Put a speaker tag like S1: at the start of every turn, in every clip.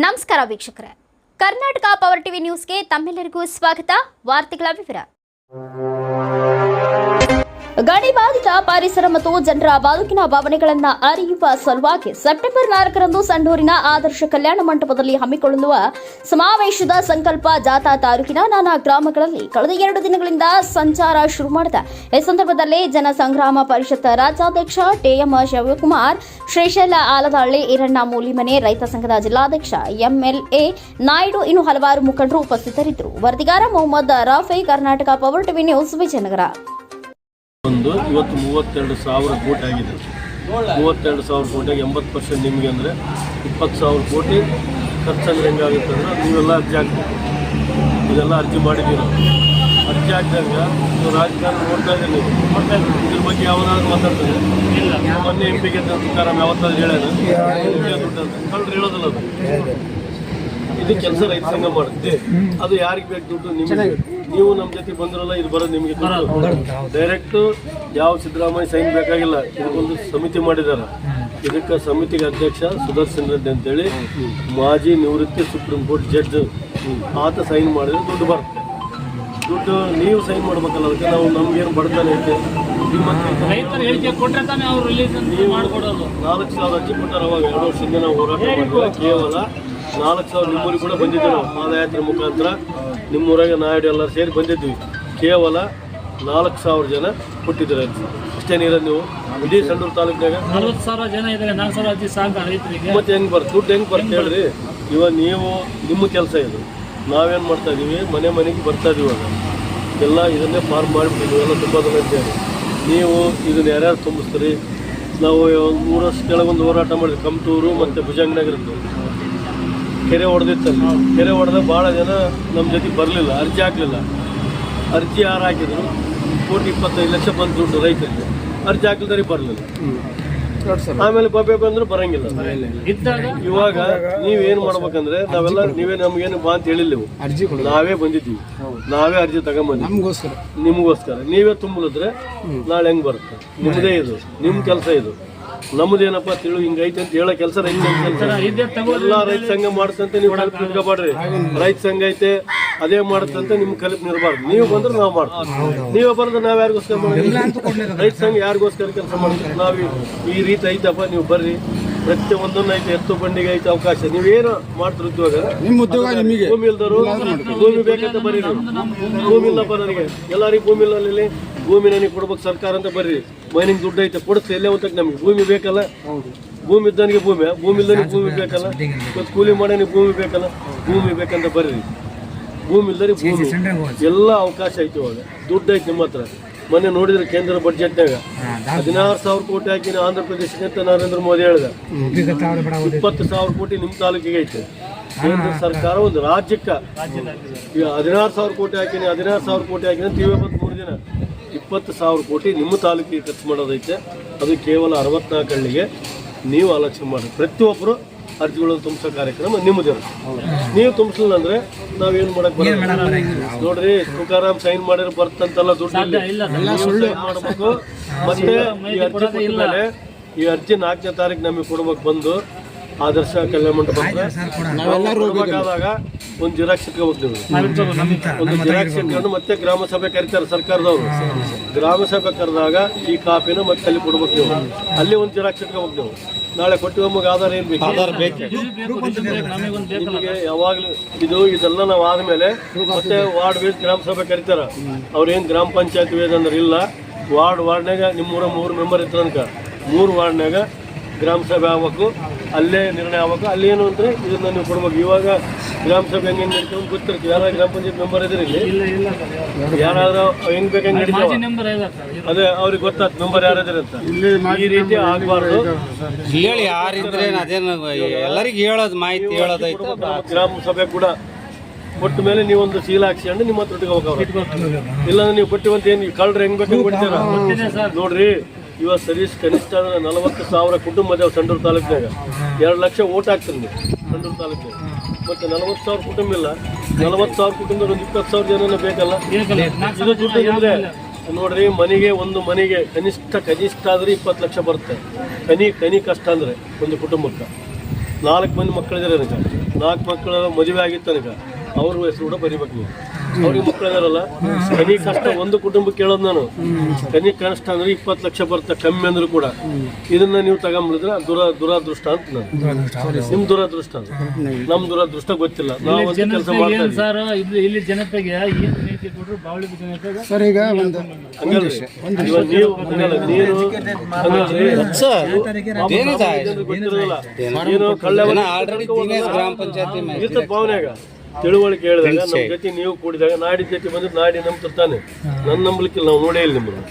S1: ನಮಸ್ಕಾರ ವೀಕ್ಷಕರೇ, Karnataka Power TV ನ್ಯೂಸ್ಗೆ ತಮ್ಮೆಲ್ಲರಿಗೂ ಸ್ವಾಗತ. ವಾರ್ತೆಗಳ ವಿವರ. ಗಣಿ ಬಾಧಿತ ಪರಿಸರ ಮತ್ತು ಜನರ ಬದುಕಿನ ಭಾವನೆಗಳನ್ನು ಅರಿಯುವ ಸಲುವಾಗಿ ಸೆಪ್ಟೆಂಬರ್ 4ರಂದು ಸಂಡೂರಿನ ಆದರ್ಶ ಕಲ್ಯಾಣ ಮಂಟಪದಲ್ಲಿ ಹಮ್ಮಿಕೊಳ್ಳುವ ಸಮಾವೇಶದ ಸಂಕಲ್ಪ ಜಾಥಾ ತಾಲೂಕಿನ ನಾನಾ ಗ್ರಾಮಗಳಲ್ಲಿ ಕಳೆದ 2 ದಿನಗಳಿಂದ ಸಂಚಾರ ಶುರು ಮಾಡಿದೆ. ಈ ಸಂದರ್ಭದಲ್ಲಿ ಜನಸಂಗ್ರಾಮ ಪರಿಷತ್ ರಾಜ್ಯಾಧ್ಯಕ್ಷ ಟಿಎಂ ಶಿವಕುಮಾರ್, ಶ್ರೀಶೈಲ ಆಲದಹಳ್ಳಿ, ಈರಣ್ಣ ಮೂಲಿಮನೆ, ರೈತ ಸಂಘದ ಜಿಲ್ಲಾಧ್ಯಕ್ಷ ಎಂಎಲ್ಎ ನಾಯ್ಡು ಇನ್ನು ಹಲವಾರು ಮುಖಂಡರು ಉಪಸ್ಥಿತರಿದ್ದರು. ವರದಿಗಾರ Mohammed Rafi, Karnataka Power TV News, Vijayanagara.
S2: ಇವತ್ತು 32,000 ಕೋಟಿ ಆಗಿದೆ. 32,000 ಕೋಟಿಯಾಗಿ 80% ನಿಮಗೆ ಅಂದರೆ 20,000 ಕೋಟಿ ಖರ್ಚಂದ್ರೆ ಹೆಂಗಾಗುತ್ತೆ ಅಂದರೆ ನೀವೆಲ್ಲ ಅರ್ಜಿ ಹಾಕ್ಬೇಕು. ಇದೆಲ್ಲ ಅರ್ಜಿ ಮಾಡಿದ್ದೀವಿ ನಾವು. ಅರ್ಜಿ ಹಾಕಿದಾಗ ನೀವು ರಾಜಕಾರಣ ನೋಡ್ತಾ ಇದ್ದೀವಿ. ಇದ್ರ ಬಗ್ಗೆ ಯಾವನಾದ್ರು ಮಾತಾಡ್ತಾರೆ ಇಲ್ಲ. ಮೊನ್ನೆ ಎಂ ಪಿಗೆ ತುಕಾರಾಮ್ ಯಾವತ್ತಾದ್ರು ಹೇಳ್ಯಾನ ಕಳ್ರು ಹೇಳೋದಿಲ್ಲ. ಅದು ಇದು ಕೆಲಸ ರೈತ ಸಂಘ ಮಾಡುತ್ತೆ. ಅದು ಯಾರಿಗೆ ಬೇಕು ದುಡ್ಡು ನಿಮಗೆ. ನೀವು ನಮ್ಮ ಜೊತೆ ಬಂದಿರಲ್ಲ, ಇದು ಬರೋದು ನಿಮಗೆ ಡೈರೆಕ್ಟು. ಯಾವ ಸಿದ್ದರಾಮಯ್ಯ ಸೈನ್ ಬೇಕಾಗಿಲ್ಲ. ಇದಕ್ಕೊಂದು ಸಮಿತಿ ಮಾಡಿದ್ದಾರೆ. ಇದಕ್ಕೆ ಸಮಿತಿಗೆ ಅಧ್ಯಕ್ಷ ಸುದರ್ಶನ್ ರೆಡ್ಡಿ ಅಂತೇಳಿ ಮಾಜಿ ನಿವೃತ್ತಿ ಸುಪ್ರೀಂ ಕೋರ್ಟ್ ಜಡ್ಜ್, ಆತ ಸೈನ್ ಮಾಡಿದ್ರೆ ದುಡ್ಡು ಬರುತ್ತೆ. ದುಡ್ಡು ನೀವು ಸೈನ್ ಮಾಡ್ಬೇಕಲ್ಲ. ಅದಕ್ಕೆ ನಾವು ನಮ್ಗೇನು ಬಡ್ತಾನೆ ಐತೆ. 4,000 ಅರ್ಜಿ ಕೊಟ್ಟಾರ. ಅವಾಗ 2 ವರ್ಷದಿಂದ ನಾವು ಹೋರಾಟ ಮಾಡಿದ್ರೆ ಕೇವಲ 4,000 ನಿಮ್ಮೂರಿಗೆ ಕೂಡ ಬಂದಿದ್ದೆ. ನಾವು ಪಾದಯಾತ್ರೆ ಮುಖಾಂತರ ನಿಮ್ಮೂರಾಗ ನಾಯ್ಡು ಎಲ್ಲರೂ ಸೇರಿ ಬಂದಿದ್ವಿ. ಕೇವಲ 4,000 ಜನ ಕೊಟ್ಟಿದ್ದಾರೆ ಅರ್ಜಿ. ಅಷ್ಟೇನಿರೋದು. ನೀವು ಇಡೀ ಸಂಡೂರು ತಾಲೂಕಿನಾಗ
S3: 40,000 ಜನ ಇದ್ದಾರೆ. 4,000 ಅರ್ಜಿ ಸಾಕು ರೈತರಿಗೆ.
S2: ಮತ್ತೆ ಹೆಂಗೆ ಬರ್ತದೆ ದುಡ್ಡು? ಹೆಂಗೆ ಬರ್ತದೆ ಹೇಳ್ರಿ. ಇವಾಗ ನೀವು ನಿಮ್ಮ ಕೆಲಸ ಇದು. ನಾವೇನು ಮಾಡ್ತಾ ಇದ್ದೀವಿ, ಮನೆಗೆ ಬರ್ತಾ ಇದೀವಿ. ಇವಾಗ ಎಲ್ಲ ಇದನ್ನೇ ಫಾರ್ಮ್ ಮಾಡಿಬಿಟ್ಟಿದ್ವಿ. ಎಲ್ಲ ತುಂಬ ಜನ ಅಂತೇಳಿ ನೀವು ಇದನ್ನು ಯಾರ್ಯಾರು ತುಂಬಿಸ್ತೀರಿ. ನಾವು 3 ವರ್ಷ ಕೆಳಗೊಂದು ಹೋರಾಟ ಮಾಡಿದ್ವಿ. ಕಮಟೂರು ಮತ್ತು ಭುಜಂಗನಗರದ್ದು ಕೆರೆ ಹೊಡೆದಿತ್ತಲ್ಲಿ. ಕೆರೆ ಹೊಡೆದ ಭಾಳ ಜನ ನಮ್ಮ ಜೊತೆಗೆ ಬರಲಿಲ್ಲ, ಅರ್ಜಿ ಹಾಕಲಿಲ್ಲ. ಅರ್ಜಿ ಯಾರು ಹಾಕಿದ್ರು 1,25,00,000 ಬಂದು ದುಡ್ಡು ರೈತರಿಗೆ. ಅರ್ಜಿ ಹಾಕಿದ್ರೆ ಬರಲಿಲ್ಲ. ಆಮೇಲೆ ಬಂದ್ರೆ ಬರಂಗಿಲ್ಲ. ಇವಾಗ ನೀವೇನು ಮಾಡ್ಬೇಕಂದ್ರೆ ನಾವೆಲ್ಲ ನೀವೇ ನಮ್ಗೇನು ಬಾ ಅಂತ ಹೇಳಿಲ್ಲ. ನಾವೇ ಬಂದಿದ್ದೀವಿ, ನಾವೇ ಅರ್ಜಿ ತಗೊಂಬಂದಿದ್ದೀವಿ ನಿಮಗೋಸ್ಕರ. ನೀವೇ ತುಂಬಿದ್ರೆ ನಾಳೆ ಹೆಂಗೆ ಬರುತ್ತೆ? ನಿಮ್ಮದೇ ಇದು, ನಿಮ್ಮ ಕೆಲಸ ಇದು. ನಮ್ಮದೇನಪ್ಪ ತಿಳು ಹಿಂಗೈತೆ ಅಂತ ಹೇಳೋ ಕೆಲಸ ರೈತ ಸಂಘ. ಎಲ್ಲ ರೈತ ಸಂಘ ಮಾಡುತ್ತಂತೆ ನೀವು ಕಲ್ಪನೆ ನಿಲ್ಕೋಬಾಡ್ರಿ. ರೈತ ಸಂಘ ಐತೆ ಅದೇ ಮಾಡುತ್ತಂತೆ ನಿಮ್ಮ ಕಲ್ಪನೆ ಇರಬಾರ್ದು. ನೀವು ಬಂದ್ರೆ ನಾವು ಮಾಡ್ತೀವಿ. ನೀವೇ ಬರೋದು ನಾವು ಯಾರಿಗೋಸ್ಕರ ಮಾಡ್ತೀವಿ? ರೈತ ಸಂಘ ಯಾರಿಗೋಸ್ಕರ ಕೆಲಸ ಮಾಡ್ತೀವಿ? ನಾವು ಈ ರೀತಿ ಐತಪ್ಪ, ನೀವು ಬರ್ರಿ. ಪ್ರತಿಯೊಂದನ್ನು ಐತೆ. ಎತ್ತು ಬಂಡಿಗೆ ಐತೆ ಅವಕಾಶ. ನೀವೇನು ಮಾಡ್ತಿರೋ ಉದ್ಯೋಗ. ಭೂಮಿ ಇಲ್ದರು ಭೂಮಿ ಬೇಕಂತ ಬರ್ರಿ. ಭೂಮಿ ಇಲ್ಲಪ್ಪ ನನಗೆ, ಎಲ್ಲರಿಗೂ ಭೂಮಿ ಇಲ್ಲ. ಅಲ್ಲಿ ಭೂಮಿ ನನಗೆ ಕೊಡ್ಬೇಕು ಸರ್ಕಾರ ಅಂತ ಬರ್ರಿ. ಮೈನಿಂಗ್ ದುಡ್ಡು ಐತೆ ಕೊಡುತ್ತೆ. ಎಲ್ಲೇ ಹೋಗ್ತಕ್ಕ ನಮಗೆ ಭೂಮಿ ಬೇಕಲ್ಲ. ಭೂಮಿ ಇದ್ದನಿಗೆ ಭೂಮಿ, ಭೂಮಿ ಇಲ್ಲನಿಗೆ ಭೂಮಿ ಬೇಕಲ್ಲ. ಇವತ್ತು ಕೂಲಿ ಮಾಡೋನಿಗೆ ಭೂಮಿ ಬೇಕಲ್ಲ. ಭೂಮಿ ಬೇಕಂತ ಬರ್ರಿ. ಭೂಮಿ ಇಲ್ದರೆ ಭೂಮಿ ಎಲ್ಲ ಅವಕಾಶ ಐತಿ. ಇವಾಗ ದುಡ್ಡು ಐತಿ ನಿಮ್ಮ ಹತ್ರ. ಮೊನ್ನೆ ನೋಡಿದ್ರೆ ಕೇಂದ್ರ ಬಡ್ಜೆಟ್ನಾಗ 16,000 ಕೋಟಿ ಹಾಕಿನ ಆಂಧ್ರ ಪ್ರದೇಶಕ್ಕೆ ಅಂತ ನರೇಂದ್ರ ಮೋದಿ ಹೇಳಿದ. 20,000 ಕೋಟಿ ನಿಮ್ಮ ತಾಲೂಕಿಗೆ ಐತೆ. ಕೇಂದ್ರ ಸರ್ಕಾರ ಒಂದು ರಾಜ್ಯಕ್ಕೆ 16,000 ಕೋಟಿ ಹಾಕಿನಿ 16,000 ಕೋಟಿ ಹಾಕಿನ ಅಂತ 3 ದಿನ 20,000 ಕೋಟಿ ನಿಮ್ಮ ತಾಲೂಕಿಗೆ ಖರ್ಚು ಮಾಡೋದೈತೆ. ಅದು ಕೇವಲ 64 ಹಳ್ಳಿಗೆ. ನೀವು ಆಲೋಚನೆ ಮಾಡಿ. ಪ್ರತಿಯೊಬ್ಬರು ಅರ್ಜಿಗಳನ್ನು ತುಂಬಿಸೋ ಕಾರ್ಯಕ್ರಮ ನಿಮ್ಮದಿರುತ್ತೆ. ನೀವು ತುಂಬಿಸಲಿಲ್ಲ ಅಂದ್ರೆ ನಾವೇನು ಮಾಡಕ್ ಬರೋದು ನೋಡ್ರಿ. ತುಕಾರಾಮ್ ಸೈನ್ ಮಾಡಿದ್ರೆ ಬರ್ತಂತಲ್ಲ ದುಡ್ಡು ಮಾಡಬೇಕು. ಮತ್ತೆ ಈ ಅರ್ಜಿ 4ನೇ ತಾರೀಕು ನಮಗೆ ಕೊಡ್ಬೇಕು. ಬಂದು ಆದರ್ಶ ಕಲ್ಯಾಣ ಮಂಟಪ ಹೋಗ್ಬೇಕಾದಾಗ ಒಂದು ಜಿರಾಕ್ಸ್ ಇಟ್ಕೋಬೇಕು. ಒಂದು ಜಿರಾಕ್ಸ್ ಇಟ್ಕೊಂಡು ಮತ್ತೆ ಗ್ರಾಮ ಸಭೆ ಕರೀತಾರೆ ಸರ್ಕಾರದವರು. ಗ್ರಾಮ ಸಭೆ ಕರೆದಾಗ ಈ ಕಾಪಿನ ಮತ್ತೆ ಅಲ್ಲಿ ಕೊಡ್ಬೇಕು. ನೀವು ಅಲ್ಲಿ ಒಂದು ಜಿರಾಕ್ಸ್ ಇಟ್ಕೋಬೇಕು. ನೀವು ನಾಳೆ ಕೊಟ್ಟಿವಮ್ಮಗೆ ಆಧಾರ ಏನು ಬೇಕು? ಆಧಾರ ಬೇಕು ನಿಮಗೆ ಯಾವಾಗಲೂ. ಇದೆಲ್ಲ ನಾವು ಆದಮೇಲೆ ಮತ್ತೆ ವಾರ್ಡ್ ವೇಸ್ ಗ್ರಾಮ ಸಭೆ ಕರೀತಾರ. ಅವ್ರೇನು ಗ್ರಾಮ ಪಂಚಾಯತ್ ವೇಸ್ ಅಂದ್ರೆ ಇಲ್ಲ. ವಾರ್ಡ್ನಾಗ ನಿಮ್ಮೂರ 3 ಮೆಂಬರ್ ಇರ್ತನಕ 3 ವಾರ್ಡ್ನಾಗ ಗ್ರಾಮ ಸಭೆ ಆಗ್ಬೇಕು. ಅಲ್ಲೇ ನಿರ್ಣಯ ಆಗ್ಬೇಕು. ಅಲ್ಲೇನು ಅಂದರೆ ಇದನ್ನ ನೀವು ಕೊಡ್ಬೇಕು. ಇವಾಗ ಗ್ರಾಮ ಸಭೆ ಹೆಂಗೆ ನಡೀತೀವಿ ಅಂತ ಗೊತ್ತಿರ್ತೀವಿ. ಯಾರು ಗ್ರಾಮ ಪಂಚಾಯತ್ ಮೆಂಬರ್ ಇದ್ರಿ ಇಲ್ಲಿ? ಯಾರಾದ್ರೂ ಹೆಂಗ್ ಬೇಕಂಗೆ ನಡೀತಾವ. ಅದೇ ಅವ್ರಿಗೆ ಗೊತ್ತಾಯ್ತು ಮೆಂಬರ್ ಯಾರಿದ್ರೆ ಅಂತ. ಈ ರೀತಿ ಆಗಬಾರ್ದು.
S4: ಹೇಳಿ ಯಾರಿದ್ರೆ ಅದೇನು ಎಲ್ಲರಿಗೂ ಹೇಳೋದು ಮಾಹಿತಿ ಹೇಳೋದೈತೆ.
S2: ಗ್ರಾಮ ಸಭೆ ಕೂಡ ಕೊಟ್ಟ ಮೇಲೆ ನೀವೊಂದು ಶೀಲ ಹಾಕ್ಸ್ಕೊಂಡು ನಿಮ್ಮ ಹತ್ರ ಇಟ್ಕೋಬೇಕು. ಇಲ್ಲಾಂದ್ರೆ ನೀವು ಕೊಟ್ಟಿವಂತ ಏನು ಕಳ್ರೆ ಹೆಂಗ್ ಬೇಕಂಗೆ ಕೊಡ್ತೀರ ನೋಡ್ರಿ. ಇವತ್ತು ಸರೀಸ್ ಕನಿಷ್ಠ ಅಂದ್ರೆ 40,000 ಕುಟುಂಬ ಅದಾವ ಸಂಡೂರು ತಾಲೂಕಿನಾಗ. 2 ಲಕ್ಷ ಓಟ್ ಹಾಕ್ತೀನಿ ನೀವು ಸಂಡೂರು ತಾಲೂಕಿನಾಗ. ಮತ್ತೆ 40,000 ಕುಟುಂಬ ಇಲ್ಲ. 40,000 ಕುಟುಂಬದಲ್ಲಿ ಒಂದು 20,000 ಜನನೇ ಬೇಕಲ್ಲ. ಇದು ದುಡ್ಡು ನಿಮ್ಮದೇ ನೋಡ್ರಿ. ಒಂದು ಮನೆಗೆ ಕನಿಷ್ಠ ಆದ್ರೆ 20 ಲಕ್ಷ ಬರುತ್ತೆ. ಕನಿ ಕಷ್ಟ ಅಂದ್ರೆ ಒಂದು ಕುಟುಂಬಕ್ಕೆ 4 ಮಂದಿ ಮಕ್ಕಳಿದ್ದಾರೆ. 4 ಮಕ್ಕಳ ಮದುವೆ ಆಗಿತ್ತು ತನಕ ಅವ್ರ ಹೆಸರು ಕೂಡ ಬರಿಬೇಕು ನೀವು. ಅವ್ರಿಗೆ ಮಕ್ಕಳು ಇದಾರಲ್ಲ, ಕನಿಷ್ಠ ಕಷ್ಟ ಒಂದು ಕುಟುಂಬಕ್ಕೆ ಕೇಳೋದು ನಾನು, ಕನಿಷ್ಠ ಕನಿಷ್ಠ ಅಂದ್ರೆ 20 ಲಕ್ಷ ಬರುತ್ತೆ, ಕಮ್ಮಿ ಅಂದ್ರೂ ಕೂಡ ಇದನ್ನ ನೀವು ತಗೊಂಬಿಡಿದ್ರೆ ದುರಾದೃಷ್ಟ ಅಂತ ನಾನು. ನಿಮ್ ದುರಾದೃಷ್ಟ ಅದು, ನಮ್ ದುರಾದೃಷ್ಟ ಗೊತ್ತಿಲ್ಲ. ನಾವು ಕೆಲಸ ಮಾಡ್ತಾ ಇದ್ದೀವಿ
S3: ಸರ್ ಇಲ್ಲಿ ಜನತೆಗೆ ಏನು ನೀತಿ ಕೊಟ್ಟರು ಬಾವಳಿ ಜನತೆಗೆ
S5: ಸರ್ ಈಗ ಒಂದು
S2: ಹಂಗಲ್ರಿ. ಇವಾಗ ನೀವು ಹಂಗಲ್ಲ, ನೀನು ಹಂಗಲ್ರಿ, ಗೊತ್ತಿರೋದಿಲ್ಲ. ನೀನು
S4: ಆಲ್ರೆಡಿ ಗ್ರಾಮ ಪಂಚಾಯತಿ
S2: ಇರ್ತದೆ ಭಾವನೆಯಾಗ ತಿಳುವಳಿಕೆ ಹೇಳಿದಾಗ ನಮ್ಮ ಜೊತೆ ನೀವು ಕೂಡಿದಾಗ ನಾಡಿನ ಜೊತೆ ಬಂದ್ರೆ ನಾಡಿ ನಂಬ್ತಿರ್ತಾನೆ. ನನ್ನ ನಂಬಲಿಕ್ಕಿಲ್ಲ, ನಾವು ನೋಡೇ ಇಲ್ಲ ನಿಮ್ಮನ್ನು.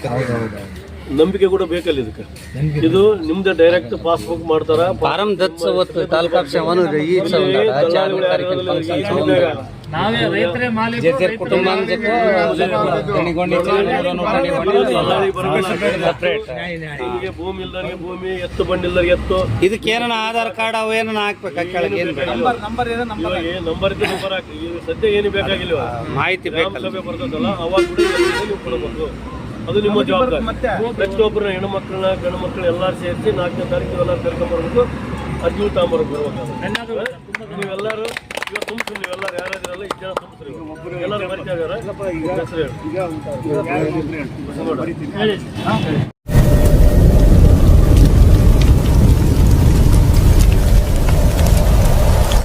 S2: ನಂಬಿಕೆ ಕೂಡ ಬೇಕಲ್ಲ ಇದಕ್ಕೆ. ಇದು ನಿಮ್ದು ಡೈರೆಕ್ಟ್ ಪಾಸ್ಬುಕ್ ಮಾಡ್ತಾರ,
S4: ಫಾರಂ
S3: ನಾವೇ ರೈತರೇ ಮಾಲೀಕ
S4: ಕುಟುಂಬ
S2: ನಿಮಗೆ ಭೂಮಿ ಇಲ್ದವ್ರಿಗೆ ಭೂಮಿ, ಎತ್ತು ಬಂಡಿಲ್ದವ್ರಿಗೆ ಎತ್ತು.
S4: ಇದಕ್ಕೇನ ಆಧಾರ್ ಕಾರ್ಡ್ ಅವೇನ ಹಾಕ್ಬೇಕು,
S2: ನಂಬರ್ ಇದ್ದು ನಂಬರ್ ಹಾಕಿ. ಈಗ ಸದ್ಯ ಏನು ಬೇಕಾಗಿಲ್ಲ,
S4: ಮಾಹಿತಿ
S2: ಗ್ರಾಮ ಸಭೆ ಬರ್ತದಲ್ಲ ಅವಾಗ ನೀವು ಕೊಡಬೇಕು. ಅದು ನಿಮ್ಮ ಜವಾಬ್ದಾರಿ. ಪ್ರತಿಯೊಬ್ಬರ ಹೆಣ್ಮಕ್ಳನ್ನ ಗಂಡು ಮಕ್ಕಳು ಎಲ್ಲರೂ ಸೇರಿಸಿ 4ನೇ ತಾರೀಕು ಎಲ್ಲರೂ ಕರ್ಕೊಂಡ್ಬರ್ಬೇಕು, ಅರ್ಜಿ ತಗೊಂಬರ್ಬೇಕು. ನೀವೆಲ್ಲರೂ ಇವಾಗ ತುಂಬಿಸ್ರಿ, ನೀವೆಲ್ಲರೂ ಯಾರಾದ್ರಲ್ಲ 2 ಜನ ತುಂಬಿಸ್ರಿ, ಎಲ್ಲರೂ ಬರ್ತಾ ಇದಾರೆ.